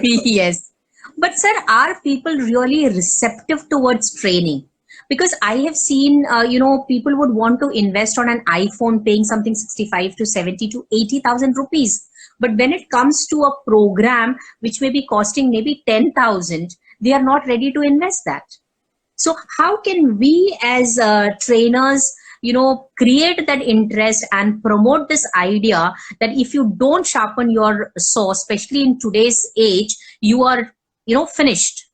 Yes. But sir, are people really receptive towards training? Because I have seen, people would want to invest on an iPhone paying something 65 to 70 to 80,000 rupees. But when it comes to a program which may be costing maybe 10,000, they are not ready to invest that. So how can we as trainers, create that interest and promote this idea that if you don't sharpen your saw, especially in today's age, you are, finished.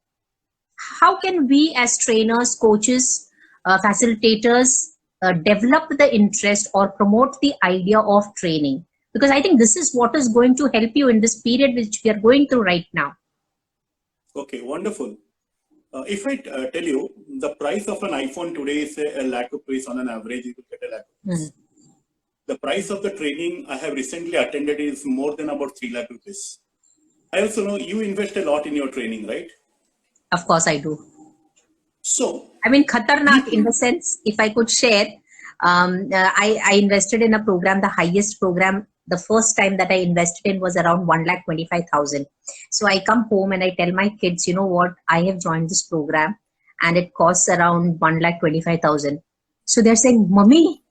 How can we as trainers, coaches, facilitators develop the interest or promote the idea of training? Because I think this is what is going to help you in this period which we are going through right now. Okay, wonderful. If I tell you the price of an iPhone today is a lakh rupees on an average, you will get a lakh rupees. The price of the training I have recently attended is more than about 3 lakh rupees. I also know you invest a lot in your training, right? Of course I do. So, I mean, khatarnak in the sense, if I could share, I invested in a program, the highest program, the first time that I invested in was around 1,25,000. So I come home and I tell my kids, you know what, I have joined this program and it costs around 1,25,000. So they're saying, Mummy,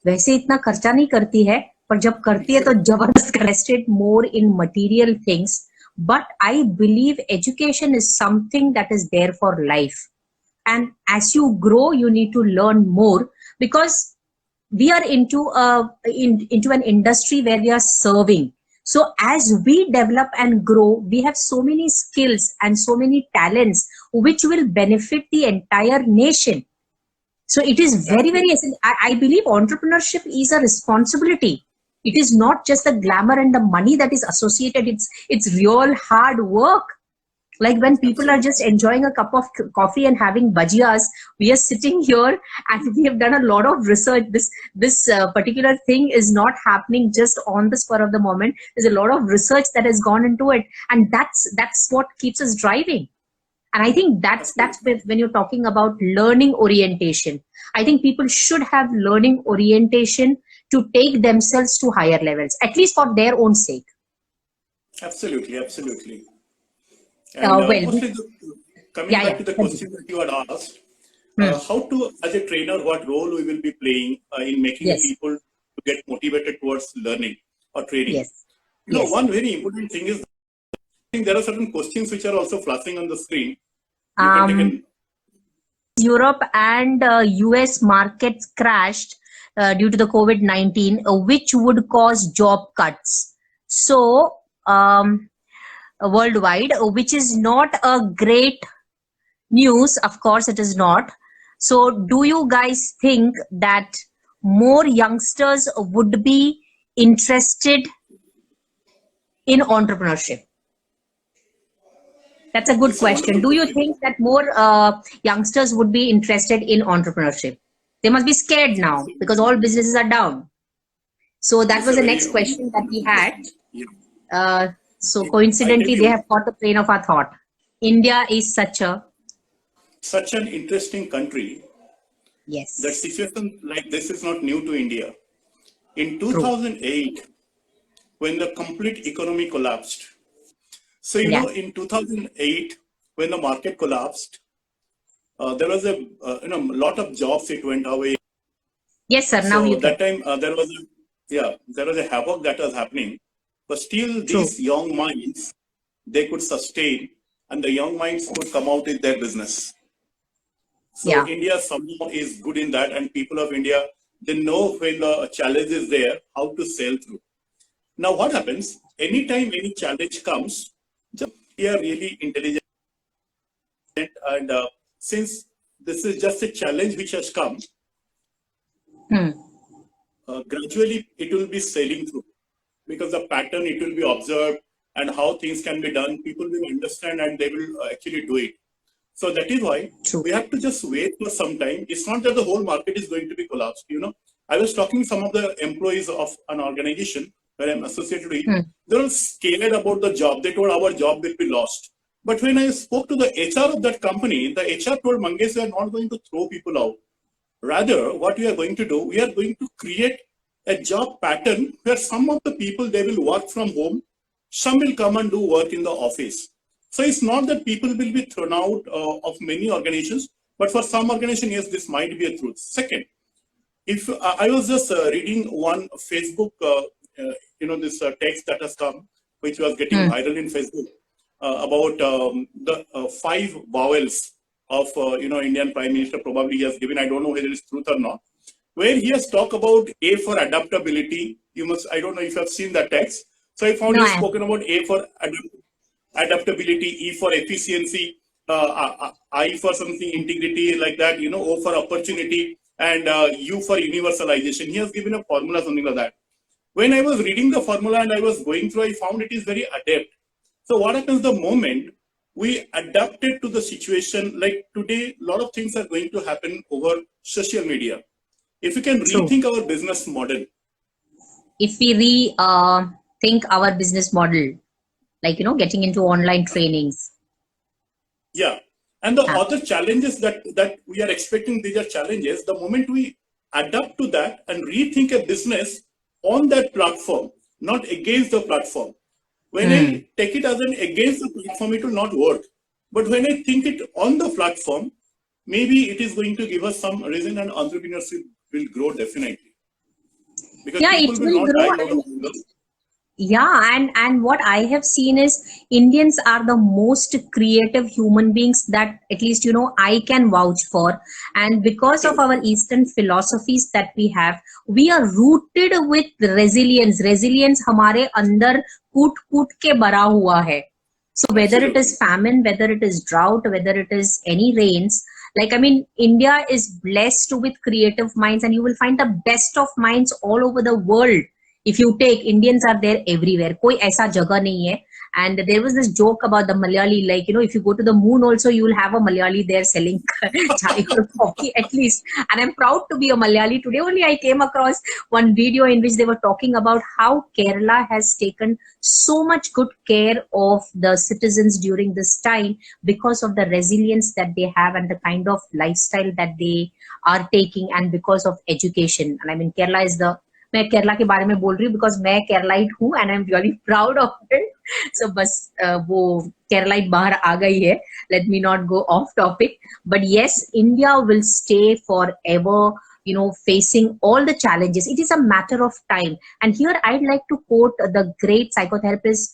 वैसे इतना खर्चा नहीं करती है, पर जब करती है तो जबरदस्त invested more in material things. But I believe education is something that is there for life. And as you grow, you need to learn more, because we are into an industry where we are serving. So as we develop and grow, we have so many skills and so many talents which will benefit the entire nation. So it is very, very essential. I believe entrepreneurship is a responsibility. It is not just the glamour and the money that is associated. It's real hard work. Like when people are just enjoying a cup of coffee and having bhajiyas, we are sitting here and we have done a lot of research. This particular thing is not happening just on the spur of the moment. There's a lot of research that has gone into it, and that's what keeps us driving. And I think that's when you're talking about learning orientation. I think people should have learning orientation to take themselves to higher levels, at least for their own sake. Absolutely, absolutely. And mostly coming back to the question that you had asked, how to, as a trainer, what role we will be playing in making people to get motivated towards learning or training. Yes. You know, one very important thing is, I think there are certain questions which are also flashing on the screen. Europe and US markets crashed due to the COVID-19, which would cause job cuts. So, worldwide, which is not a great news. Of course, it is not. So, do you guys think that more youngsters would be interested in entrepreneurship? That's a good question. Do you think that more youngsters would be interested in entrepreneurship? They must be scared now because all businesses are down. So that was the next question that we had. So coincidentally, they have caught the train of our thought. India is such an interesting country. Yes. That situation like this is not new to India. In 2008, when the complete economy collapsed. So, you know, in 2008, when the market collapsed, there was a lot of jobs, it went away. Yes, sir. Now so that time there was a havoc that was happening. But still, these young minds, they could sustain, and the young minds could come out with their business. So India somehow is good in that, and people of India, they know when the challenge is there, how to sail through. Now, what happens? Anytime any challenge comes, we are really intelligent, and since this is just a challenge which has come, gradually it will be sailing through, because the pattern it will be observed and how things can be done, people will understand and they will actually do it. So that is why we have to just wait for some time. It's not that the whole market is going to be collapsed. You know, I was talking to some of the employees of an organization where I'm associated with. They're all scared about the job. They told our job will be lost. But when I spoke to the HR of that company, the HR told Mangesh, we are not going to throw people out. Rather, what we are going to do, we are going to create a job pattern where some of the people, they will work from home Some will come and do work in the office. So it's not that people will be thrown out of many organizations, but for some organization, yes, this might be a truth. Second, if I was just reading one Facebook, this text that has come, which was getting viral in Facebook about the 5 vowels of Indian Prime Minister probably he has given. I don't know whether it's truth or not. Where he has talked about A for adaptability. I don't know if you have seen that text. So I found he has spoken about A for adaptability, E for efficiency, I for something integrity like that, O for opportunity, and U for universalization. He has given a formula, something like that. When I was reading the formula and I was going through, I found it is very adept. So what happens the moment we adapted to the situation, like today, a lot of things are going to happen over social media. If we can rethink our business model. If we rethink our business model, like, getting into online trainings. Yeah. And the other challenges that we are expecting, these are challenges. The moment we adapt to that and rethink a business on that platform, not against the platform. When I take it as an against the platform, it will not work. But when I think it on the platform, maybe it is going to give us some reason and entrepreneurship will grow definitely. Because people will not die out of hunger. Yeah, and what I have seen is Indians are the most creative human beings that at least, I can vouch for. And because of our Eastern philosophies that we have, we are rooted with resilience. Resilience hamare andar koot ke bara hua hai. So whether it is famine, whether it is drought, whether it is any rains, India is blessed with creative minds, and you will find the best of minds all over the world. If you take, Indians are there everywhere. Koi aisa jagah nahi hai. And there was this joke about the Malayali, like, if you go to the moon also, you will have a Malayali there selling chai or coffee at least. And I'm proud to be a Malayali. Today only I came across one video in which they were talking about how Kerala has taken so much good care of the citizens during this time because of the resilience that they have and the kind of lifestyle that they are taking, and because of education. And Kerala is मैं केरला के बारे में बोल रही हूँ because मैं Keralite हूँ and I'm really proud of it. So बस वो केरलाइट बाहर आ गई है. Let me not go off topic. But yes, India will stay forever, facing all the challenges. It is a matter of time. And here I'd like to quote the great psychotherapist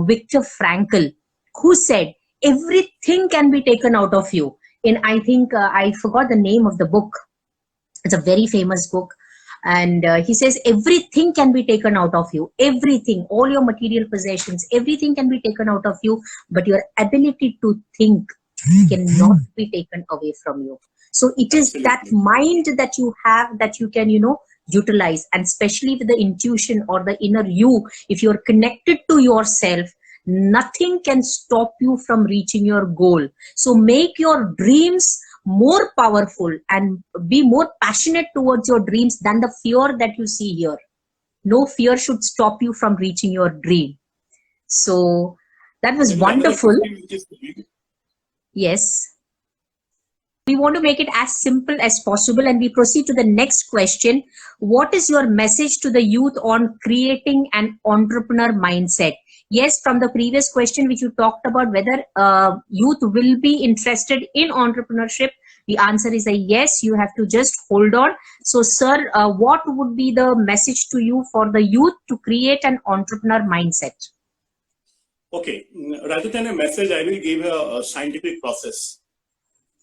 Viktor Frankl, who said, everything can be taken out of you. I think I forgot the name of the book. It's a very famous book. And he says, everything can be taken out of you. Everything, all your material possessions, everything can be taken out of you. But your ability to think cannot be taken away from you. So it is that mind that you have that you can, utilize. And especially with the intuition or the inner you, if you're connected to yourself, nothing can stop you from reaching your goal. So make your dreams more powerful and be more passionate towards your dreams than the fear that you see here. No fear should stop you from reaching your dream. So that was wonderful. Yes. We want to make it as simple as possible, and we proceed to the next question. What is your message to the youth on creating an entrepreneur mindset? Yes, from the previous question which you talked about whether youth will be interested in entrepreneurship, the answer is a yes. You have to just hold on. So, sir, what would be the message to you for the youth to create an entrepreneur mindset? Okay, rather than a message, I will give a scientific process.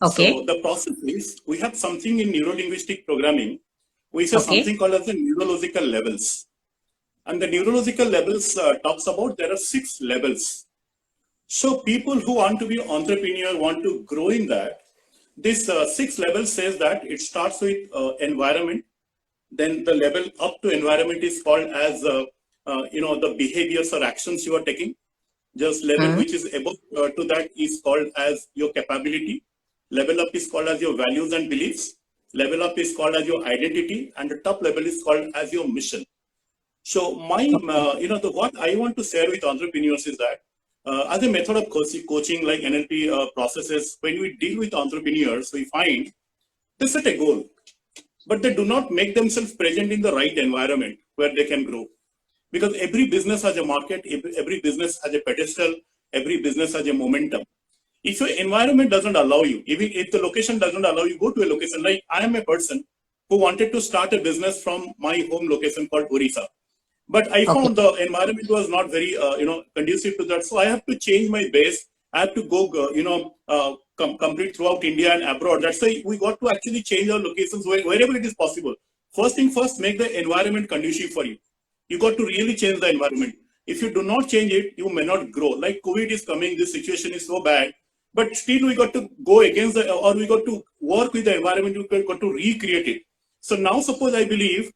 Okay. So the process is, we have something in neuro-linguistic programming, which is something called as the neurological levels. And the neurological levels talks about there are 6 levels. So people who want to be entrepreneur, want to grow in that, this 6 levels says that it starts with environment. Then the level up to environment is called as, the behaviors or actions you are taking. Just level which is above to that is called as your capability. Level up is called as your values and beliefs. Level up is called as your identity. And the top level is called as your mission. So my, what I want to share with entrepreneurs is that as a method of coaching like NLP processes, when we deal with entrepreneurs, we find they set a goal, but they do not make themselves present in the right environment where they can grow. because every business has a market, every business has a pedestal, every business has a momentum. If your environment doesn't allow you, even if the location doesn't allow you, go to a location. Like I am a person who wanted to start a business from my home location called Orissa, but I found the environment was not very, conducive to that. So I have to change my base. I have to go, complete throughout India and abroad. That's why we got to actually change our locations wherever it is possible. First thing first, make the environment conducive for you. You got to really change the environment. If you do not change it, you may not grow. Like COVID is coming, this situation is so bad, but still we got to go against we got to work with the environment. We got to recreate it. So now suppose I believe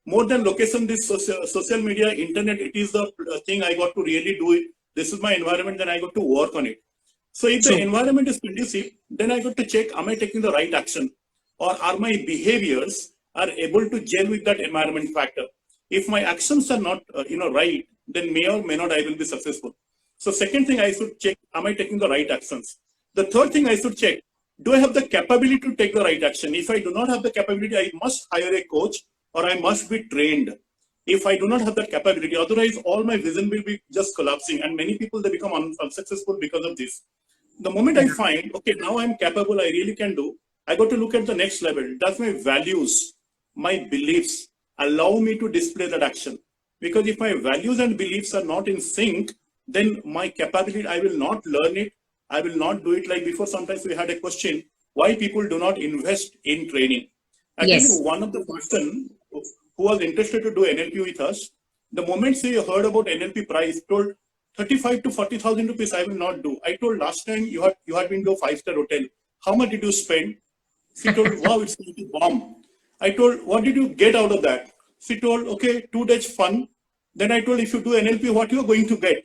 more than location, this social media, internet, it is the thing I got to really do it. This is my environment, then I got to work on it. So if the environment is conducive, then I got to check, am I taking the right action? Or are my behaviors are able to gel with that environment factor? If my actions are not, right, then may or may not I will be successful. So second thing I should check, am I taking the right actions? The third thing I should check, do I have the capability to take the right action? If I do not have the capability, I must hire a coach or I must be trained. If I do not have that capability, otherwise all my vision will be just collapsing, and many people, they become unsuccessful because of this. The moment I find, okay, now I'm capable, I really can do, I got to look at the next level. Does my values, my beliefs allow me to display that action? Because if my values and beliefs are not in sync, then my capability, I will not learn it. I will not do it. Like before, sometimes we had a question, why people do not invest in training. I tell you, one of the person who was interested to do NLP with us, the moment she heard about NLP price, told 35 to 40,000 rupees, I will not do. I told last time you had been to a 5-star hotel. How much did you spend? She told, wow, it's going to bomb. I told, what did you get out of that? She told, okay, 2 days fun. Then I told, if you do NLP, what you are going to get?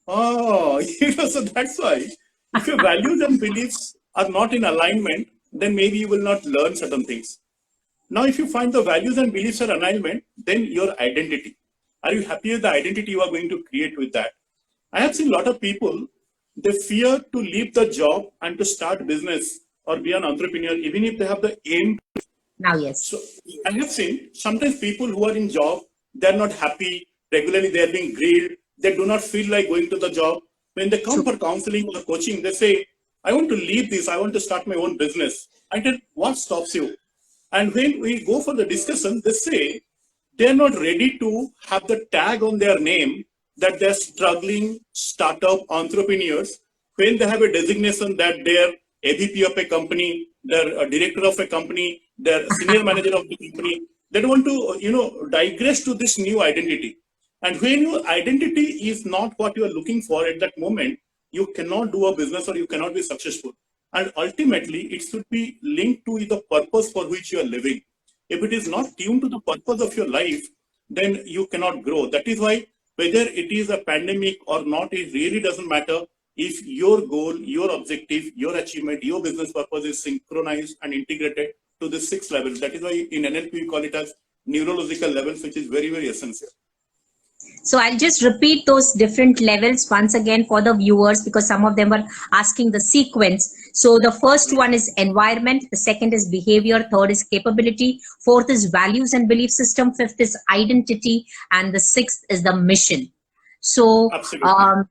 Oh, so that's why. If your values and beliefs are not in alignment, then maybe you will not learn certain things. Now, if you find the values and beliefs are alignment, then your identity. Are you happy with the identity you are going to create with that? I have seen a lot of people, they fear to leave the job and to start business or be an entrepreneur, even if they have the aim. Now, yes. So I have seen sometimes people who are in job, they're not happy. Regularly, they're being grilled. They do not feel like going to the job. When they come for counseling or coaching, they say, I want to leave this. I want to start my own business. I tell, what stops you? And when we go for the discussion, they say they're not ready to have the tag on their name that they're struggling startup entrepreneurs, when they have a designation that they're AVP of a company, they're a director of a company, they're senior manager of the company. They don't want to, digress to this new identity. And when your identity is not what you are looking for at that moment, you cannot do a business or you cannot be successful. And ultimately, it should be linked to the purpose for which you are living. If it is not tuned to the purpose of your life, then you cannot grow. That is why whether it is a pandemic or not, it really doesn't matter if your goal, your objective, your achievement, your business purpose is synchronized and integrated to the 6 levels. That is why in NLP we call it as neurological levels, which is very, very essential. So I'll just repeat those different levels once again for the viewers, because some of them were asking the sequence. So the first one is environment, the second is behavior, third is capability, fourth is values and belief system, fifth is identity, and the sixth is the mission. So I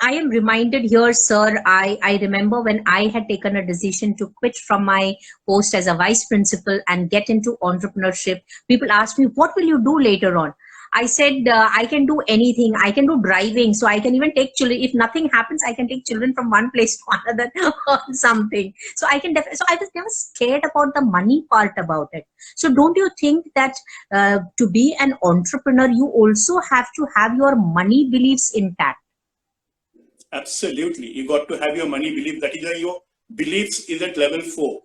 am reminded here, sir, I remember when I had taken a decision to quit from my post as a vice principal and get into entrepreneurship. People asked me, what will you do later on? I said, I can do anything. I can do driving. So I can even take children. If nothing happens, I can take children from one place to another or something. So I can so I was never scared about the money part about it. So don't you think that to be an entrepreneur, you also have to have your money beliefs intact? Absolutely. You got to have your money belief. That is why your beliefs is at level 4.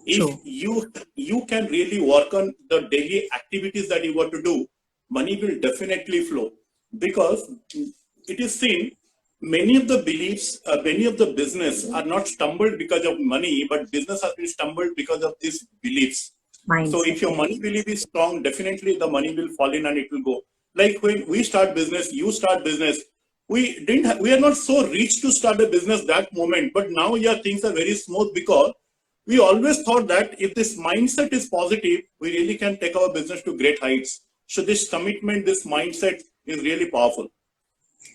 If you can really work on the daily activities that you got to do, money will definitely flow, because it is seen many of the beliefs, many of the business are not stumbled because of money, but business has been stumbled because of these beliefs. So if your money belief is strong, definitely the money will fall in and it will go. Like when we start business, you start business, we are not so rich to start a business that moment, but now things are very smooth, because we always thought that if this mindset is positive, we really can take our business to great heights. So this commitment, this mindset is really powerful.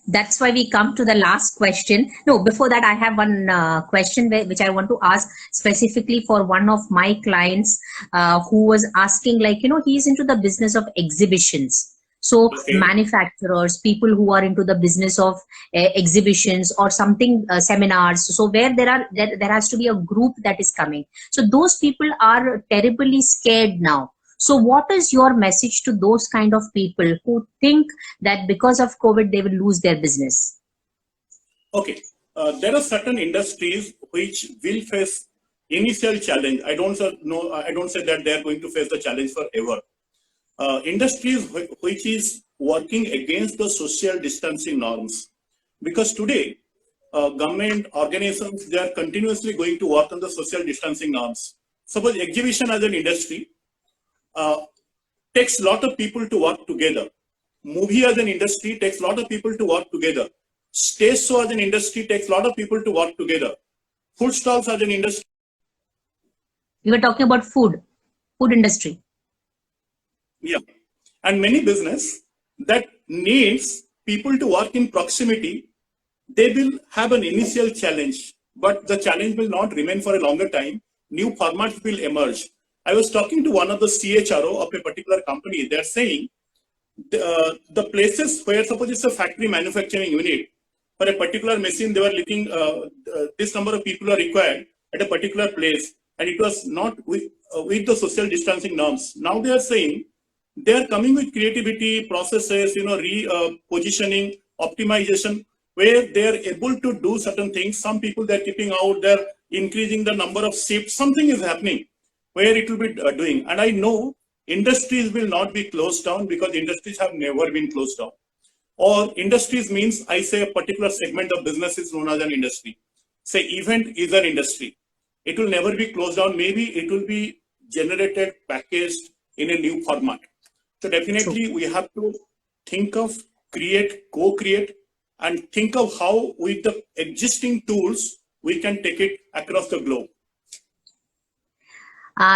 That's why we come to the last question. No, before that, I have one question which I want to ask specifically for one of my clients who was asking, like, he's into the business of exhibitions. So manufacturers, people who are into the business of exhibitions or something, seminars. So where there has to be a group that is coming. So those people are terribly scared now. So what is your message to those kind of people who think that because of COVID, they will lose their business? Okay. There are certain industries which will face initial challenge. I don't say that they are going to face the challenge forever. Industries which is working against the social distancing norms. Because today, government organizations, they are continuously going to work on the social distancing norms. Suppose exhibition as an industry, takes a lot of people to work together. Movie as an industry takes a lot of people to work together. Stage show as an industry takes a lot of people to work together. Food stalls as an industry. You were talking about food industry. Yeah. And many business that needs people to work in proximity, they will have an initial challenge, but the challenge will not remain for a longer time. New formats will emerge. I was talking to one of the CHRO of a particular company. They're saying the places where, suppose it's a factory manufacturing unit, for a particular machine, they were looking, this number of people are required at a particular place, and it was not with the social distancing norms. Now they are saying they are coming with creativity, processes, positioning, optimization, where they are able to do certain things. Some people they're keeping out, they're increasing the number of shifts. Something is happening where it will be doing. And I know industries will not be closed down because industries have never been closed down. Or industries means, I say a particular segment of business is known as an industry. Say event is an industry. It will never be closed down. Maybe it will be generated, packaged in a new format. So definitely we have to think of, create, co-create, and think of how with the existing tools, we can take it across the globe.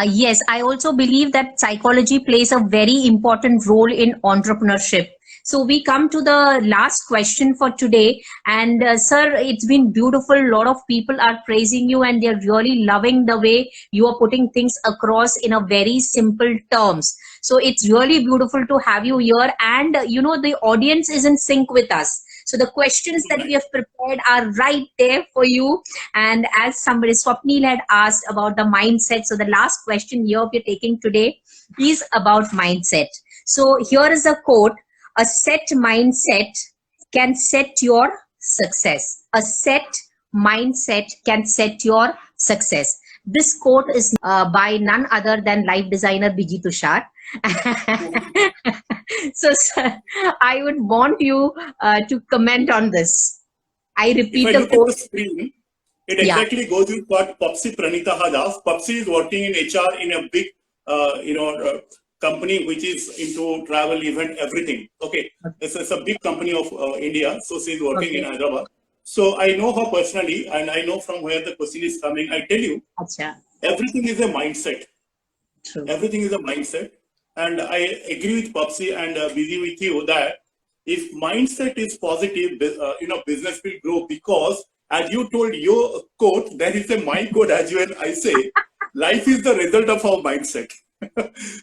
Yes, I also believe that psychology plays a very important role in entrepreneurship. So we come to the last question for today. And sir, it's been beautiful. A lot of people are praising you and they're really loving the way you are putting things across in a very simple terms. So it's really beautiful to have you here. And, the audience is in sync with us. So the questions that we have prepared are right there for you. And as somebody, Swapnil had asked about the mindset. So the last question here we're taking today is about mindset. So here is a quote: a set mindset can set your success. A set mindset can set your success. This quote is by none other than life designer Biji Tushar. So, sir, I would want you to comment on this. I repeat if I the quote. At the screen, it exactly goes with what Papsi Pranita has asked. Papsi is working in HR in a big, company which is into travel, event, everything. Okay, it's a big company of India. So she's working in Hyderabad. So I know her personally, and I know from where the question is coming. I tell you, everything is a mindset. True. Everything is a mindset. And I agree with Papsi and busy with you that if mindset is positive, business will grow, because as you told your quote, there is my quote as well. I say, life is the result of our mindset.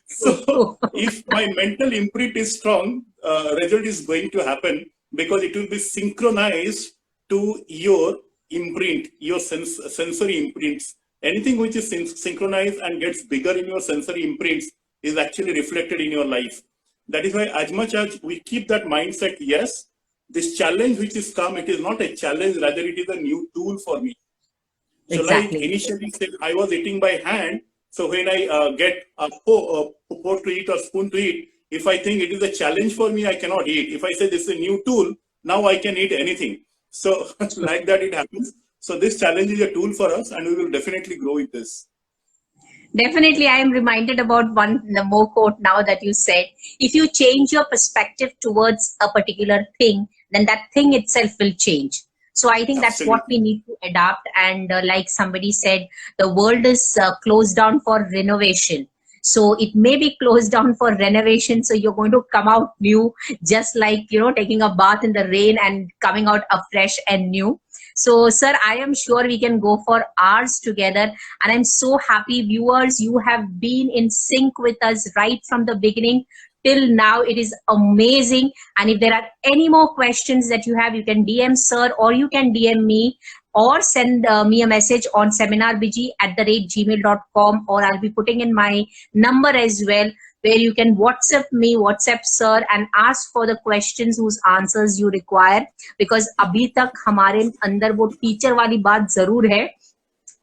So if my mental imprint is strong, result is going to happen, because it will be synchronized to your imprint, your sensory imprints. Anything which is synchronized and gets bigger in your sensory imprints is actually reflected in your life. That is why, as much as we keep that mindset, yes, this challenge which is come, it is not a challenge, rather it is a new tool for me. So like initially said, I was eating by hand. So when I get a fork to eat or spoon to eat, if I think it is a challenge for me, I cannot eat. If I say this is a new tool, now I can eat anything. So like that it happens. So this challenge is a tool for us, and we will definitely grow with this. Definitely, I am reminded about one more quote now that you said. If you change your perspective towards a particular thing, then that thing itself will change. So I think that's what we need to adapt. And like somebody said, the world is closed down for renovation. So it may be closed down for renovation. So you're going to come out new, just like, taking a bath in the rain and coming out afresh and new. So, sir, I am sure we can go for hours together. And I'm so happy, viewers, you have been in sync with us right from the beginning till now. It is amazing. And if there are any more questions that you have, you can DM sir, or you can DM me, or send me a message on seminarbiji@gmail.com, or I'll be putting in my number as well, where you can WhatsApp sir and ask for the questions whose answers you require. Because अभी तक हमारे अंदर वो teacher वाली बात जरूर है,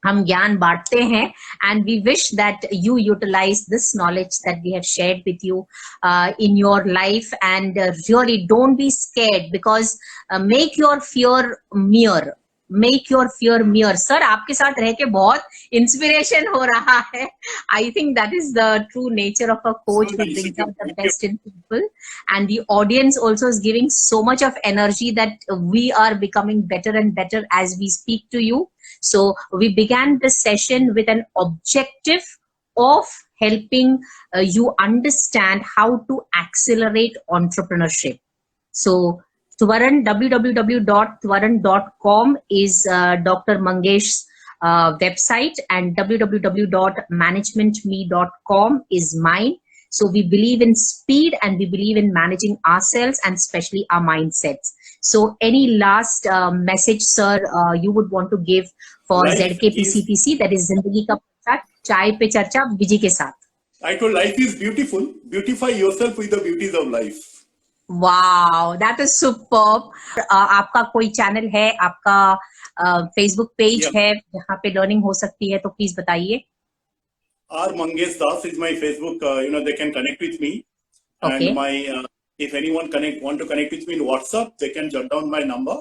हम ज्ञान बांटते हैं, and we wish that you utilize this knowledge that we have shared with you in your life. And really don't be scared, because make your fear mere. Make your fear mere. Sir, आपके साथ रह के बहुत inspiration हो रहा है. I think that is the true nature of a coach who brings out the best in people. And the audience also is giving so much of energy that we are becoming better and better as we speak to you. So we began this session with an objective of helping you understand how to accelerate entrepreneurship. So Twaran, www.twaran.com is Dr. Mangesh's website, and www.managementme.com is mine. So we believe in speed, and we believe in managing ourselves and especially our mindsets. So any last message, sir, you would want to give for ZKPCPC, that is Zindagi Ka Parcha, Chai Pe Charcha, Viji Ke Saath? I told life is beautiful. Beautify yourself with the beauties of life. Wow, that is superb. आपका कोई channel है, आपका Facebook page है जहाँ पे learning हो सकती है, तो प्लीज बताइए. R Mangesh Das is my Facebook. They can connect with me. Okay. And my if anyone want to connect with me in WhatsApp, they can jot down my number.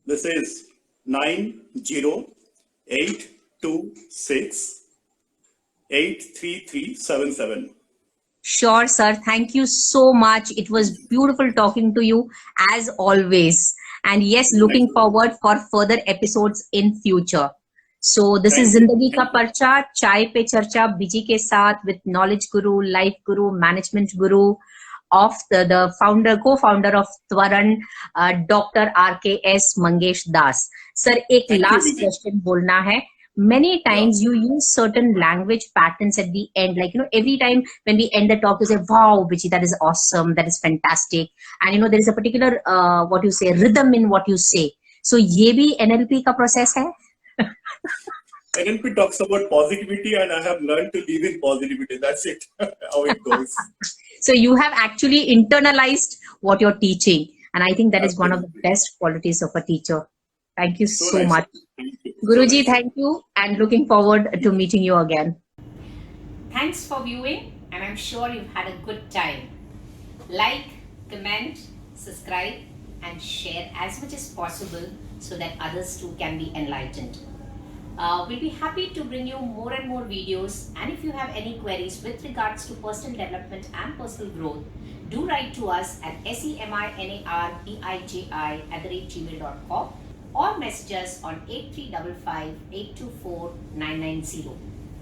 This is 9082683377. Sure, sir. Thank you so much. It was beautiful talking to you as always. And yes, looking forward for further episodes in future. So this is Zindagi Ka Parcha, Chai Pe Charcha, Viji Ke Saath, with Knowledge Guru, Life Guru, Management Guru of the co-founder of Twaran, Dr. RKS Mangesh Das. Sir, एक last question बोलना है. Many times you use certain language patterns at the end, like, every time when we end the talk, you say, wow, Viji, that is awesome, that is fantastic. And, there is a particular, rhythm in what you say. So, ये भी NLP का process है? NLP talks about positivity, and I have learned to live in positivity. That's it, how it goes. So, you have actually internalized what you're teaching. And I think that is one of the best qualities of a teacher. Thank you so much. Guruji, thank you, and looking forward to meeting you again. Thanks for viewing, and I'm sure you've had a good time. Like, comment, subscribe, and share as much as possible so that others too can be enlightened. We'll be happy to bring you more and more videos, and if you have any queries with regards to personal development and personal growth, do write to us at seminarbiji@gmail.com or message us on 8355 824 990.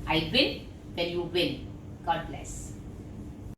I win when you win. God bless.